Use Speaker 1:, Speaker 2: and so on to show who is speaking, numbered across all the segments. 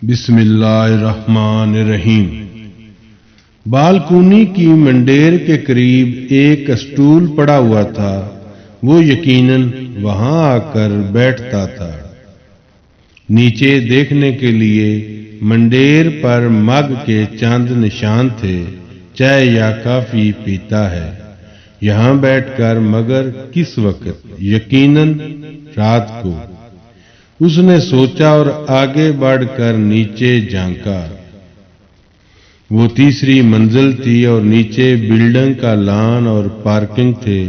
Speaker 1: بسم اللہ الرحمن الرحیم۔ بالکونی کی منڈیر کے قریب ایک اسٹول پڑا ہوا تھا۔ وہ یقیناً وہاں آ کر بیٹھتا تھا۔ نیچے دیکھنے کے لیے منڈیر پر مگ کے چند نشان تھے۔ چائے یا کافی پیتا ہے یہاں بیٹھ کر، مگر کس وقت؟ یقیناً رات کو۔ اس نے سوچا اور آگے بڑھ کر نیچے جھانکا۔ وہ تیسری منزل تھی اور نیچے بلڈنگ کا لان اور پارکنگ تھے۔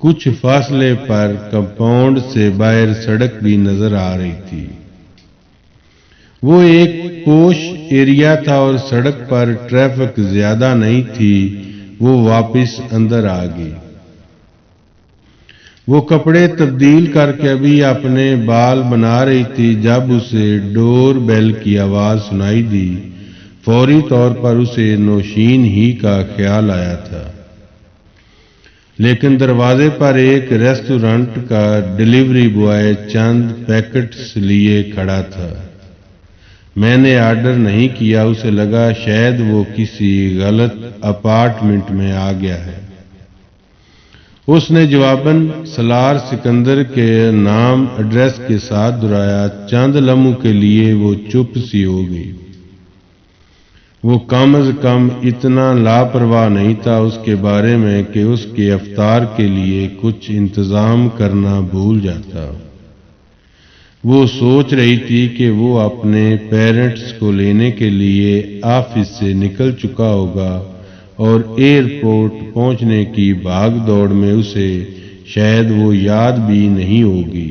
Speaker 1: کچھ فاصلے پر کمپاؤنڈ سے باہر سڑک بھی نظر آ رہی تھی۔ وہ ایک پوش ایریا تھا اور سڑک پر ٹریفک زیادہ نہیں تھی۔ وہ واپس اندر آ گئی۔ وہ کپڑے تبدیل کر کے ابھی اپنے بال بنا رہی تھی جب اسے ڈور بیل کی آواز سنائی دی۔ فوری طور پر اسے نوشین ہی کا خیال آیا تھا، لیکن دروازے پر ایک ریسٹورانٹ کا ڈیلیوری بوائے چند پیکٹس لیے کھڑا تھا۔ میں نے آرڈر نہیں کیا۔ اسے لگا شاید وہ کسی غلط اپارٹمنٹ میں آ گیا ہے۔ اس نے جواباً سالار سکندر کے نام ایڈریس کے ساتھ دہرایا۔ چند لمحوں کے لیے وہ چپ سی ہو گئی۔ وہ کم از کم اتنا لاپرواہ نہیں تھا اس کے بارے میں کہ اس کے افطار کے لیے کچھ انتظام کرنا بھول جاتا۔ وہ سوچ رہی تھی کہ وہ اپنے پیرنٹس کو لینے کے لیے آفس سے نکل چکا ہوگا اور ایئرپورٹ پہنچنے کی بھاگ دوڑ میں اسے شاید وہ یاد بھی نہیں ہوگی۔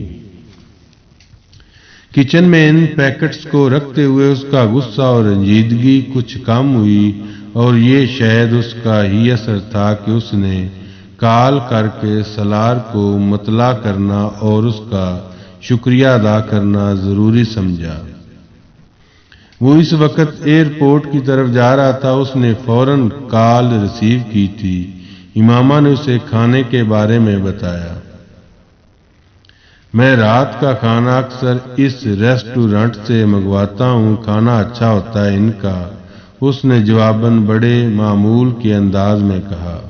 Speaker 1: کچن میں ان پیکٹس کو رکھتے ہوئے اس کا غصہ اور رنجیدگی کچھ کم ہوئی، اور یہ شاید اس کا ہی اثر تھا کہ اس نے کال کر کے سالار کو مطلع کرنا اور اس کا شکریہ ادا کرنا ضروری سمجھا۔ وہ اس وقت ایئرپورٹ کی طرف جا رہا تھا۔ اس نے فوراً کال ریسیو کی تھی۔ امامہ نے اسے کھانے کے بارے میں بتایا۔ میں رات کا کھانا اکثر اس ریسٹورانٹ سے منگواتا ہوں، کھانا اچھا ہوتا ہے ان کا، اس نے جواباً بڑے معمول کے انداز میں کہا۔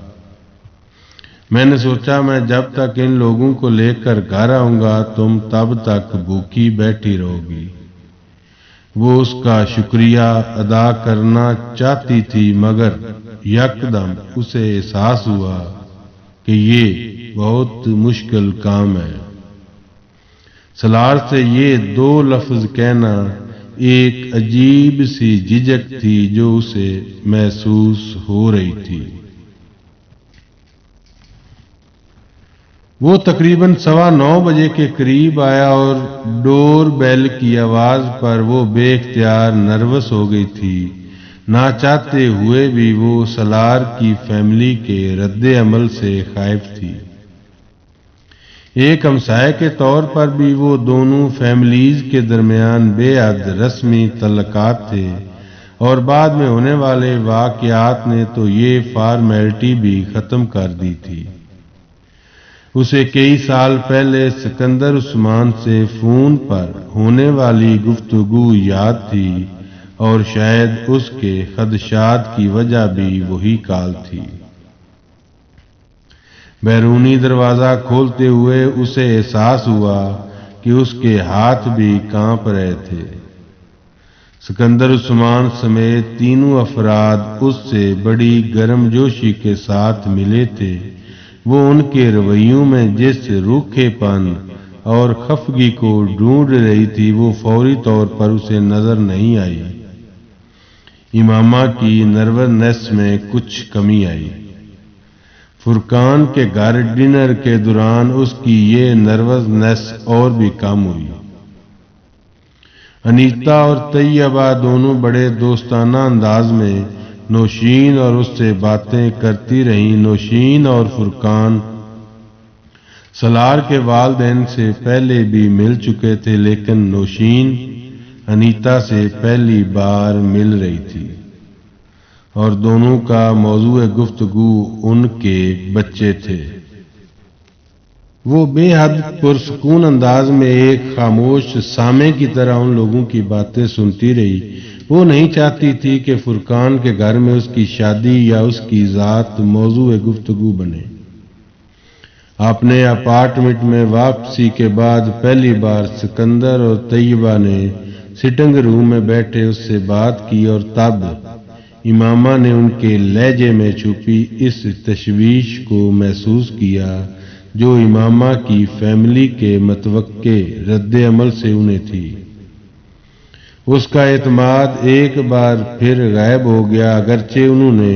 Speaker 1: میں نے سوچا میں جب تک ان لوگوں کو لے کر گھر آؤں گا تم تب تک بھوکی بیٹھی رہو گی۔ وہ اس کا شکریہ ادا کرنا چاہتی تھی، مگر یکدم اسے احساس ہوا کہ یہ بہت مشکل کام ہے۔ سالار سے یہ دو لفظ کہنا ایک عجیب سی جھجک تھی جو اسے محسوس ہو رہی تھی۔ وہ تقریباً 9:15 بجے کے قریب آیا اور ڈور بیل کی آواز پر وہ بے اختیار نروس ہو گئی تھی۔ نہ چاہتے ہوئے بھی وہ سالار کی فیملی کے رد عمل سے خائف تھی۔ ایک ہمسائے کے طور پر بھی وہ دونوں فیملیز کے درمیان بے حد رسمی تعلقات تھے، اور بعد میں ہونے والے واقعات نے تو یہ فارمیلٹی بھی ختم کر دی تھی۔ اسے کئی سال پہلے سکندر عثمان سے فون پر ہونے والی گفتگو یاد تھی، اور شاید اس کے خدشات کی وجہ بھی وہی کال تھی۔ بیرونی دروازہ کھولتے ہوئے اسے احساس ہوا کہ اس کے ہاتھ بھی کانپ رہے تھے۔ سکندر عثمان سمیت تینوں افراد اس سے بڑی گرم جوشی کے ساتھ ملے تھے۔ وہ ان کے رویوں میں جس روکھے پن اور خفگی کو ڈھونڈ رہی تھی وہ فوری طور پر اسے نظر نہیں آئی۔ امامہ کی نروسنس میں کچھ کمی آئی۔ فرقان کے گھر ڈنر کے دوران اس کی یہ نروسنس اور بھی کم ہوئی۔ انیتا اور طیبہ دونوں بڑے دوستانہ انداز میں نوشین اور اس سے باتیں کرتی رہیں۔ نوشین اور فرقان سالار کے والدین سے پہلے بھی مل چکے تھے، لیکن نوشین انیتا سے پہلی بار مل رہی تھی، اور دونوں کا موضوع گفتگو ان کے بچے تھے۔ وہ بے حد پرسکون انداز میں ایک خاموش سامع کی طرح ان لوگوں کی باتیں سنتی رہی۔ وہ نہیں چاہتی تھی کہ فرقان کے گھر میں اس کی شادی یا اس کی ذات موضوع گفتگو بنے۔ اپنے اپارٹمنٹ میں واپسی کے بعد پہلی بار سکندر اور طیبہ نے سٹنگ روم میں بیٹھے اس سے بات کی، اور تب امامہ نے ان کے لہجے میں چھپی اس تشویش کو محسوس کیا جو امامہ کی فیملی کے متوقع رد عمل سے انہیں تھی۔ اس کا اعتماد ایک بار پھر غائب ہو گیا۔ اگرچہ انہوں نے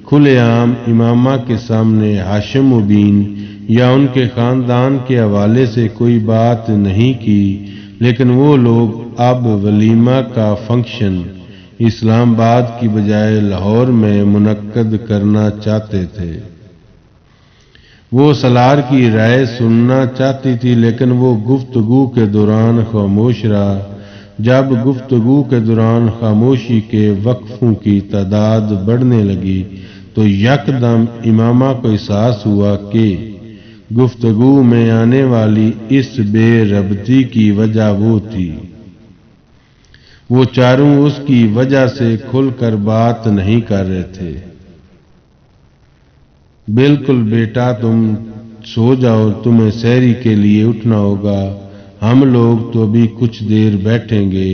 Speaker 1: کھلے عام امامہ کے سامنے ہاشم مبین یا ان کے خاندان کے حوالے سے کوئی بات نہیں کی، لیکن وہ لوگ اب ولیمہ کا فنکشن اسلام آباد کی بجائے لاہور میں منعقد کرنا چاہتے تھے۔ وہ سالار کی رائے سننا چاہتی تھی، لیکن وہ گفتگو کے دوران خاموش رہا۔ جب گفتگو کے دوران خاموشی کے وقفوں کی تعداد بڑھنے لگی تو یکدم امامہ کو احساس ہوا کہ گفتگو میں آنے والی اس بے ربطی کی وجہ وہ تھی۔ وہ چاروں اس کی وجہ سے کھل کر بات نہیں کر رہے تھے۔ بالکل بیٹا، تم سو جاؤ، تمہیں سحری کے لیے اٹھنا ہوگا، ہم لوگ تو ابھی کچھ دیر بیٹھیں گے۔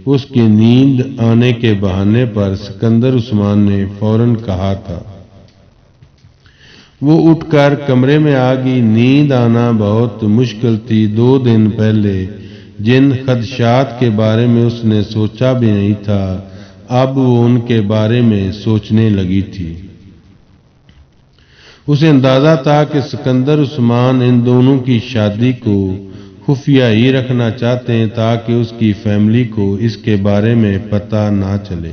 Speaker 1: اس کی نیند آنے کے بہانے پر سکندر عثمان نے فوراً کہا تھا۔ وہ اٹھ کر کمرے میں آ گئی۔ نیند آنا بہت مشکل تھی۔ 2 دن پہلے جن خدشات کے بارے میں اس نے سوچا بھی نہیں تھا، اب وہ ان کے بارے میں سوچنے لگی تھی۔ اسے اندازہ تھا کہ سکندر عثمان ان دونوں کی شادی کو خفیہ ہی رکھنا چاہتے ہیں تاکہ اس کی فیملی کو اس کے بارے میں پتہ نہ چلے۔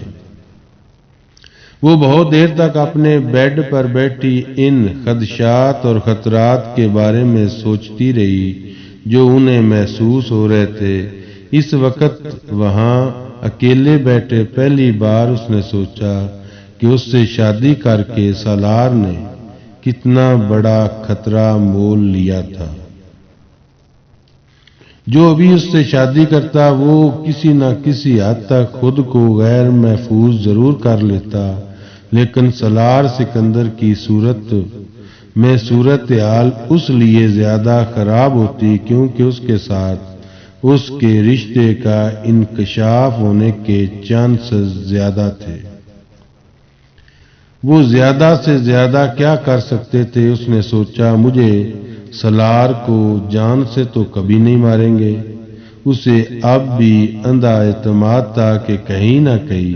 Speaker 1: وہ بہت دیر تک اپنے بیڈ پر بیٹھی ان خدشات اور خطرات کے بارے میں سوچتی رہی جو انہیں محسوس ہو رہے تھے۔ اس وقت وہاں اکیلے بیٹھے پہلی بار اس نے سوچا کہ اس سے شادی کر کے سالار نے کتنا بڑا خطرہ مول لیا تھا۔ جو ابھی اس سے شادی کرتا وہ کسی نہ کسی حد تک خود کو غیر محفوظ ضرور کر لیتا، لیکن سالار سکندر کی صورت میں صورتحال اس لیے زیادہ خراب ہوتی کیونکہ اس کے ساتھ اس کے رشتے کا انکشاف ہونے کے چانسز زیادہ تھے۔ وہ زیادہ سے زیادہ کیا کر سکتے تھے؟ اس نے سوچا، مجھے سالار کو جان سے تو کبھی نہیں ماریں گے۔ اسے اب بھی اندھا اعتماد تھا کہ کہیں نہ کہیں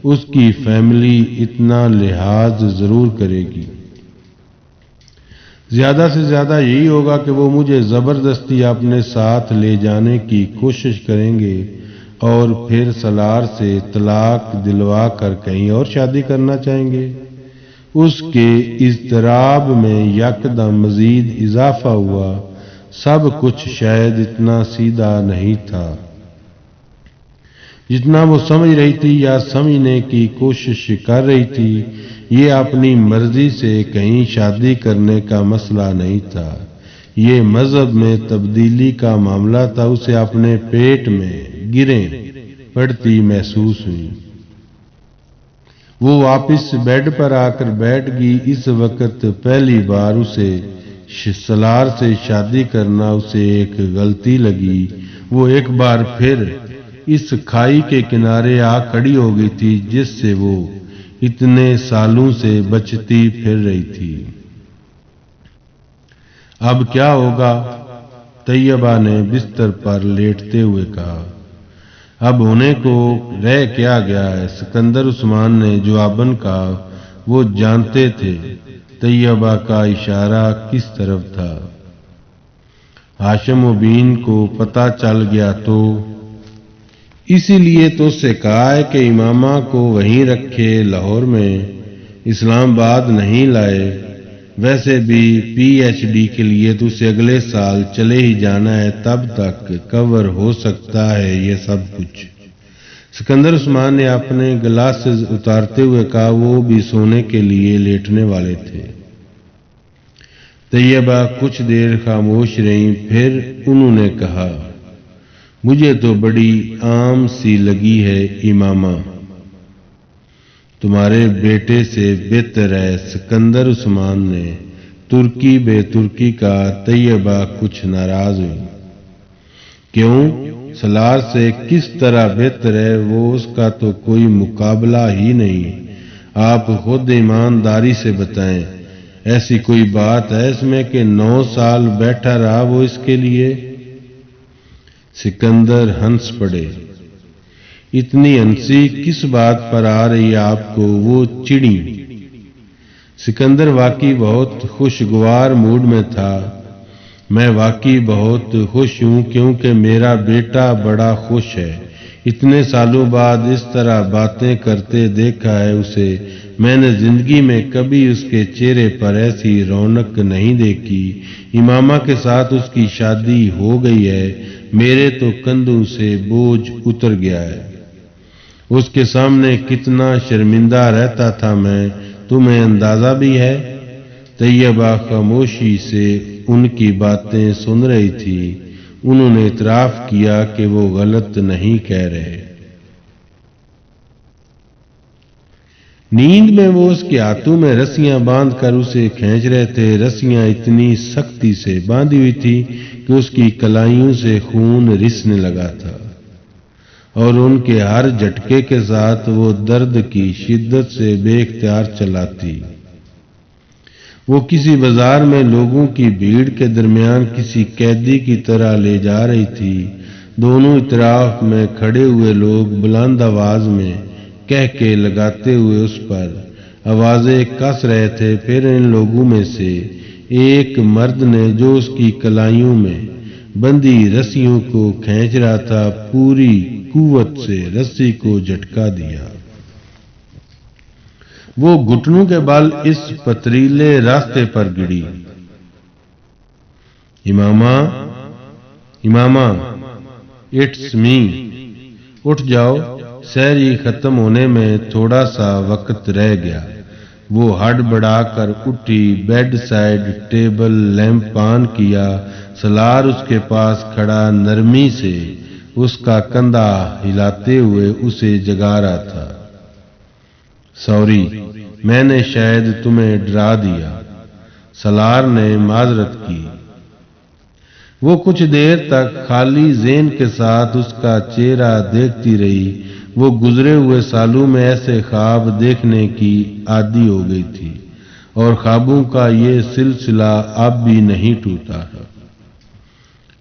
Speaker 1: اس کی فیملی اتنا لحاظ ضرور کرے گی۔ زیادہ سے زیادہ یہی ہوگا کہ وہ مجھے زبردستی اپنے ساتھ لے جانے کی کوشش کریں گے اور پھر سالار سے طلاق دلوا کر کہیں اور شادی کرنا چاہیں گے۔ اس کے اضطراب میں یکدم مزید اضافہ ہوا۔ سب کچھ شاید اتنا سیدھا نہیں تھا جتنا وہ سمجھ رہی تھی یا سمجھنے کی کوشش کر رہی تھی۔ یہ اپنی مرضی سے کہیں شادی کرنے کا مسئلہ نہیں تھا، یہ مذہب میں تبدیلی کا معاملہ تھا۔ اسے اپنے پیٹ میں گریں پڑتی محسوس ہوئی۔ وہ واپس بیڈ پر آ کر بیٹھ گئی۔ اس وقت پہلی بار اسے سالار سے شادی کرنا اسے ایک غلطی لگی۔ وہ ایک بار پھر اس کھائی کے کنارے آ کھڑی ہو گئی تھی جس سے وہ اتنے سالوں سے بچتی پھر رہی تھی۔ اب کیا ہوگا؟ طیبہ نے بستر پر لیٹتے ہوئے کہا۔ اب ہونے کو رہ کیا گیا ہے؟ سکندر عثمان نے جواباً کہا۔ وہ جانتے تھے طیبہ کا اشارہ کس طرف تھا۔ ہاشم مبین کو پتہ چل گیا تو اسی لیے تو اس سے کہا ہے کہ امامہ کو وہیں رکھے، لاہور میں، اسلام آباد نہیں لائے۔ ویسے بھی پی ایچ ڈی کے لیے تو اسے اگلے سال چلے ہی جانا ہے، تب تک کور ہو سکتا ہے یہ سب کچھ۔ سکندر عثمان نے اپنے گلاسز اتارتے ہوئے کہا۔ وہ بھی سونے کے لیے لیٹنے والے تھے۔ طیبہ کچھ دیر خاموش رہیں، پھر انہوں نے کہا، مجھے تو بڑی عام سی لگی ہے امامہ، تمہارے بیٹے سے بہتر ہے سکندر عثمان نے ترکی بے ترکی کا۔ طیبہ کچھ ناراض ہوئی۔ کیوں؟ سالار سے کس طرح بہتر ہے؟ وہ اس کا تو کوئی مقابلہ ہی نہیں، آپ خود ایمانداری سے بتائیں، ایسی کوئی بات ہے اس میں کہ 9 سال بیٹھا رہا وہ اس کے لیے؟ سکندر ہنس پڑے۔ اتنی ہنسی کس بات پر آ رہی آپ کو؟ وہ چڑی۔ سکندر واقعی بہت خوشگوار موڈ میں تھا۔ میں واقعی بہت خوش ہوں کیونکہ میرا بیٹا بڑا خوش ہے۔ اتنے سالوں بعد اس طرح باتیں کرتے دیکھا ہے اسے۔ میں نے زندگی میں کبھی اس کے چہرے پر ایسی رونق نہیں دیکھی۔ امامہ کے ساتھ اس کی شادی ہو گئی ہے، میرے تو کندھوں سے بوجھ اتر گیا ہے۔ اس کے سامنے کتنا شرمندہ رہتا تھا میں، تمہیں اندازہ بھی ہے؟ طیبہ خاموشی سے ان کی باتیں سن رہی تھی۔ انہوں نے اعتراف کیا کہ وہ غلط نہیں کہہ رہے۔ نیند میں وہ اس کے ہاتھوں میں رسیاں باندھ کر اسے کھینچ رہے تھے۔ رسیاں اتنی سختی سے باندھی ہوئی تھی کہ اس کی کلائیوں سے خون رسنے لگا تھا، اور ان کے ہر جھٹکے کے ساتھ وہ درد کی شدت سے بے اختیار چلاتی۔ وہ کسی بازار میں لوگوں کی بھیڑ کے درمیان کسی قیدی کی طرح لے جا رہی تھی۔ دونوں اطراف میں کھڑے ہوئے لوگ بلند آواز میں کہکے لگاتے ہوئے اس پر آوازیں کس رہے تھے۔ پھر ان لوگوں میں سے ایک مرد نے، جو اس کی کلائیوں میں بندھی رسیوں کو کھینچ رہا تھا، پوری قوت سے رسی کو جھٹکا دیا۔ وہ گھٹنوں کے بل اس پتریلے راستے پر گری۔ امامہ، امامہ، اٹس می، اٹھ جاؤ، سحری ختم ہونے میں تھوڑا سا وقت رہ گیا۔ وہ ہڑبڑا کر اٹھی، بیڈ سائڈ ٹیبل لیمپ آن کیا۔ سالار اس کے پاس کھڑا نرمی سے اس کا کندھا ہلاتے ہوئے اسے جگا رہا تھا۔ سوری، میں نے شاید تمہیں ڈرا دیا، سالار نے معذرت کی۔ وہ کچھ دیر تک خالی ذہن کے ساتھ اس کا چہرہ دیکھتی رہی۔ وہ گزرے ہوئے سالوں میں ایسے خواب دیکھنے کی عادی ہو گئی تھی، اور خوابوں کا یہ سلسلہ اب بھی نہیں ٹوٹا تھا۔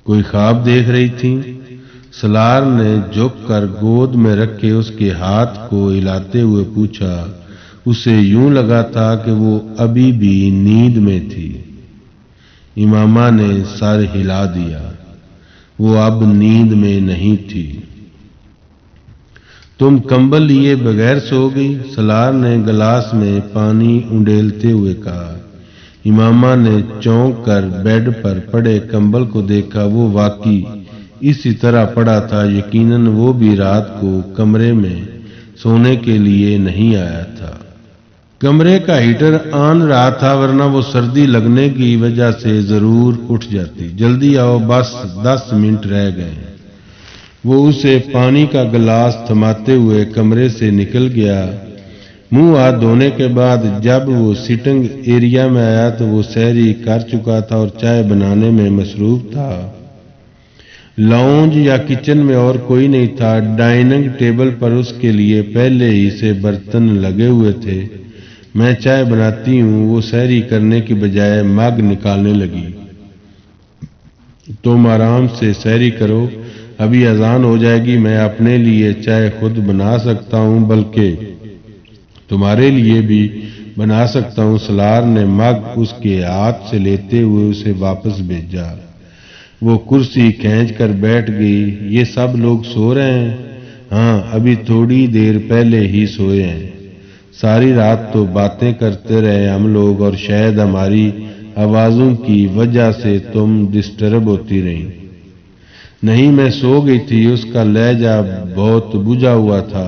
Speaker 1: کوئی خواب دیکھ رہی تھی؟ سالار نے جھک کر گود میں رکھے اس کے ہاتھ کو ہلاتے ہوئے پوچھا۔ اسے یوں لگا تھا کہ وہ ابھی بھی نیند میں تھی۔ امامہ نے سر ہلا دیا۔ وہ اب نیند میں نہیں تھی۔ تم کمبل لیے بغیر سو گئی؟ سالار نے گلاس میں پانی انڈیلتے ہوئے کہا۔ امامہ نے چونک کر بیڈ پر پڑے کمبل کو دیکھا۔ وہ واقعی اسی طرح پڑا تھا۔ یقیناً وہ بھی رات کو کمرے میں سونے کے لیے نہیں آیا تھا۔ کمرے کا ہیٹر آن رہا تھا، ورنہ وہ سردی لگنے کی وجہ سے ضرور اٹھ جاتی۔ جلدی آؤ، بس 10 منٹ رہ گئے۔ وہ اسے پانی کا گلاس تھماتے ہوئے کمرے سے نکل گیا۔ منہ ہاتھ دھونے کے بعد جب وہ سٹنگ ایریا میں آیا تو وہ سحری کر چکا تھا اور چائے بنانے میں مصروف تھا۔ لاؤنج یا کچن میں اور کوئی نہیں تھا۔ ڈائننگ ٹیبل پر اس کے لیے پہلے ہی سے برتن لگے ہوئے تھے۔ میں چائے بناتی ہوں، وہ سحری کرنے کی بجائے مگ نکالنے لگی۔ تم آرام سے سحری کرو، ابھی اذان ہو جائے گی۔ میں اپنے لیے چائے خود بنا سکتا ہوں، بلکہ تمہارے لیے بھی بنا سکتا ہوں۔ سالار نے مگ اس کے ہاتھ سے لیتے ہوئے اسے واپس بھیجا۔ وہ کرسی کھینچ کر بیٹھ گئی۔ یہ سب لوگ سو رہے ہیں؟ ہاں، ابھی تھوڑی دیر پہلے ہی سوئے ہیں۔ ساری رات تو باتیں کرتے رہے ہم لوگ، اور شاید ہماری آوازوں کی وجہ سے تم ڈسٹرب ہوتی رہیں۔ نہیں، میں سو گئی تھی۔ اس کا لہجہ بہت بجھا ہوا تھا۔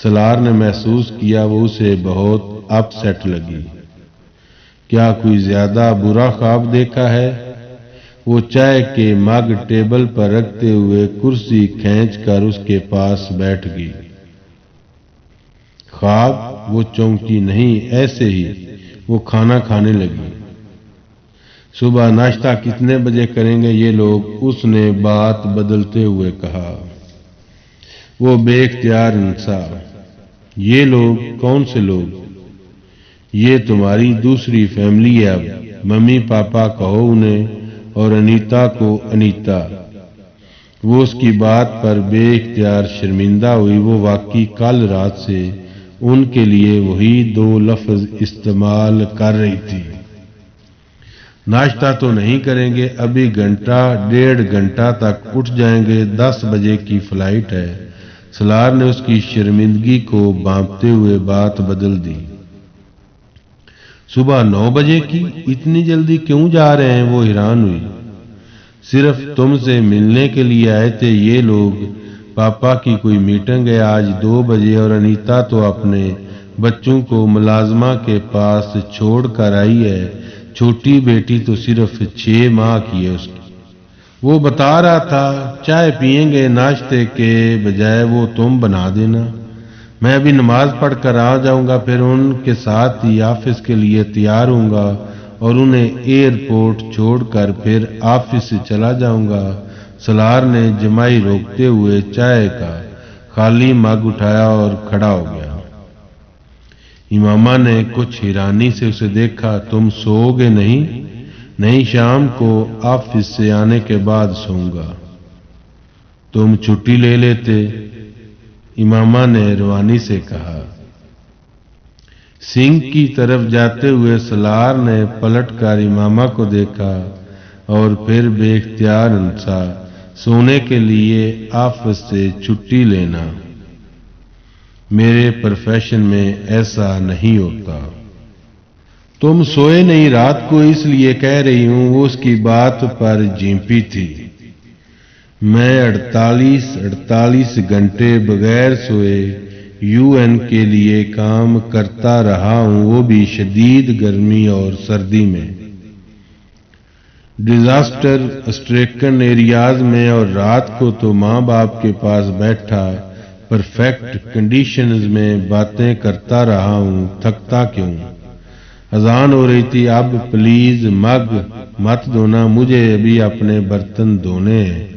Speaker 1: سالار نے محسوس کیا وہ اسے بہت اپ سیٹ لگی۔ کیا کوئی زیادہ برا خواب دیکھا ہے؟ وہ چائے کے مگ ٹیبل پر رکھتے ہوئے کرسی کھینچ کر اس کے پاس بیٹھ گئی۔ خواب؟ وہ چونکی نہیں، ایسے ہی وہ کھانا کھانے لگی۔ صبح ناشتہ کتنے بجے کریں گے یہ لوگ؟ اس نے بات بدلتے ہوئے کہا۔ وہ بے اختیار ہنسا۔ یہ لوگ؟ کون سے لوگ؟ یہ تمہاری دوسری فیملی ہے، اب ممی پاپا کہو انہیں، اور انیتا کو انیتا۔ وہ اس کی بات پر بے اختیار شرمندہ ہوئی۔ وہ واقعی کل رات سے ان کے لیے وہی دو لفظ استعمال کر رہی تھی۔ ناشتہ تو نہیں کریں گے؟ ابھی گھنٹہ ڈیڑھ گھنٹہ تک اٹھ جائیں گے، 10 بجے کی فلائٹ ہے۔ سالار نے اس کی شرمندگی کو بھانپتے ہوئے بات بدل دی۔ صبح 9 بجے کی؟ اتنی جلدی کیوں جا رہے ہیں؟ وہ حیران ہوئی۔ صرف تم سے ملنے کے لیے آئے تھے یہ لوگ۔ پاپا کی کوئی میٹنگ ہے آج 2 بجے، اور انیتا تو اپنے بچوں کو ملازمہ کے پاس چھوڑ کر آئی ہے۔ چھوٹی بیٹی تو صرف 6 ماہ کی ہے اس کی۔ وہ بتا رہا تھا چائے پئیں گے ناشتے کے بجائے، وہ تم بنا دینا۔ میں ابھی نماز پڑھ کر آ جاؤں گا، پھر ان کے ساتھ ہی آفس کے لیے تیار ہوں گا اور انہیں ایئرپورٹ چھوڑ کر پھر آفس سے چلا جاؤں گا۔ سالار نے جمائی روکتے ہوئے چائے کا خالی مگ اٹھایا اور کھڑا ہو گیا۔ امامہ نے کچھ حیرانی سے اسے دیکھا۔ تم سو گے نہیں؟ نہیں، شام کو آفس سے آنے کے بعد سوؤں گا۔ تم چھٹی لے لیتے، امامہ نے روانی سے کہا۔ سنگھ کی طرف جاتے ہوئے سالار نے پلٹ کر امامہ کو دیکھا اور پھر بے اختیار ہنسا۔ سونے کے لیے آفس سے چھٹی لینا میرے پروفیشن میں ایسا نہیں ہوتا۔ تم سوئے نہیں رات کو، اس لیے کہہ رہی ہوں۔ وہ اس کی بات پر جھیمپی تھی۔ میں 48 گھنٹے بغیر سوئے UN کے لیے کام کرتا رہا ہوں، وہ بھی شدید گرمی اور سردی میں، ڈیزاسٹر اسٹریکن ایریاز میں، اور رات کو تو ماں باپ کے پاس بیٹھا پرفیکٹ کنڈیشنز میں باتیں کرتا رہا ہوں۔ تھکتا کیوں؟ اذان ہو رہی تھی۔ اب پلیز مگ مت دھونا، مجھے ابھی اپنے برتن دھونے ہیں۔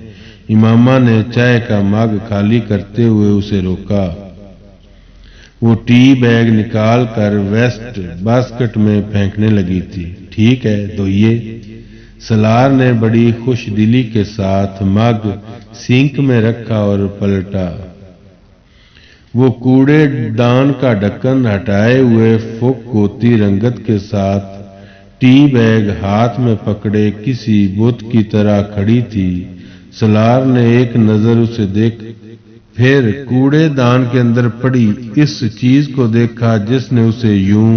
Speaker 1: امامہ نے چائے کا مگ خالی کرتے ہوئے اسے روکا۔ وہ ٹی بیگ نکال کر ویسٹ باسکٹ میں پھینکنے لگی تھی۔ ٹھیک ہے، دھوئیے۔ سالار نے بڑی خوش دلی کے ساتھ مگ سنک میں رکھا اور پلٹا۔ وہ کوڑے دان کا ڈھکن ہٹائے ہوئے فوکوتی رنگت کے ساتھ ٹی بیگ ہاتھ میں پکڑے کسی بت کی طرح کھڑی تھی۔ سالار نے ایک نظر اسے دیکھ پھر کوڑے دان کے اندر پڑی اس چیز کو دیکھا جس نے اسے یوں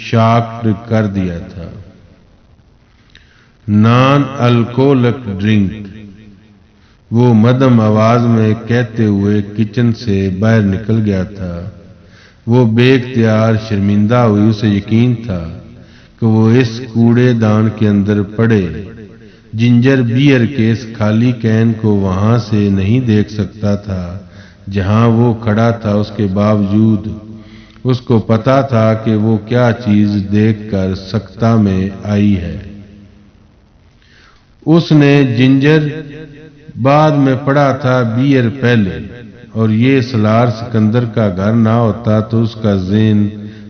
Speaker 1: شاکڈ کر دیا تھا۔ نان الکوہولک ڈرنک، وہ مدھم آواز میں کہتے ہوئے کچن سے باہر نکل گیا تھا۔ وہ بے اختیار شرمندہ ہوئی۔ اسے یقین تھا کہ وہ اس کوڑے دان کے اندر پڑے جنجر بیئر کے اس خالی کین کو وہاں سے نہیں دیکھ سکتا تھا جہاں وہ کھڑا تھا۔ اس کے باوجود اس کو پتا تھا کہ وہ کیا چیز دیکھ کر سکتہ میں آئی ہے۔ اس نے جنجر بعد میں پڑا تھا، بیئر پہلے، اور یہ سالار سکندر کا گھر نہ ہوتا تو اس کا ذہن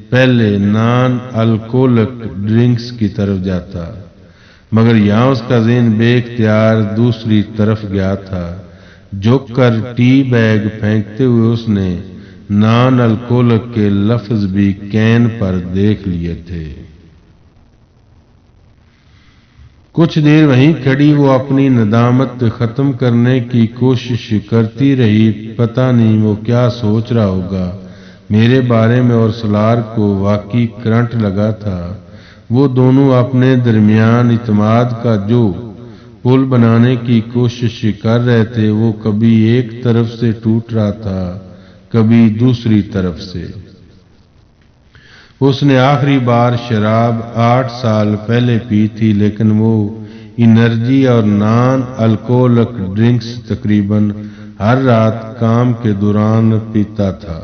Speaker 1: پہلے نان الکوہولک ڈرنکس کی طرف جاتا، مگر یہاں اس کا ذہن بے اختیار دوسری طرف گیا تھا۔ جھک کر ٹی بیگ پھینکتے ہوئے اس نے نان الکوہولک کے لفظ بھی کین پر دیکھ لیے تھے۔ کچھ دیر وہیں کھڑی وہ اپنی ندامت ختم کرنے کی کوشش کرتی رہی۔ پتہ نہیں وہ کیا سوچ رہا ہوگا میرے بارے میں، اور سالار کو واقعی کرنٹ لگا تھا۔ وہ دونوں اپنے درمیان اعتماد کا جو پل بنانے کی کوشش کر رہے تھے وہ کبھی ایک طرف سے ٹوٹ رہا تھا، کبھی دوسری طرف سے۔ اس نے آخری بار شراب 8 سال پہلے پی تھی، لیکن وہ انرجی اور نان الکوہلک ڈرنکس تقریباً ہر رات کام کے دوران پیتا تھا۔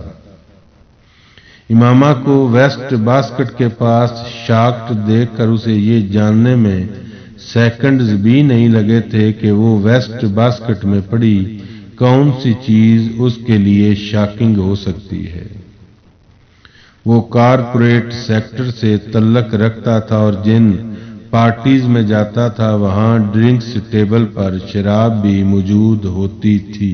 Speaker 1: امامہ کو ویسٹ باسکٹ کے پاس شاکڈ دیکھ کر اسے یہ جاننے میں سیکنڈز بھی نہیں لگے تھے کہ وہ ویسٹ باسکٹ میں پڑی کون سی چیز اس کے لیے شاکنگ ہو سکتی ہے۔ وہ کارپوریٹ سیکٹر سے تعلق رکھتا تھا اور جن پارٹیز میں جاتا تھا وہاں ڈرنکس ٹیبل پر شراب بھی موجود ہوتی تھی۔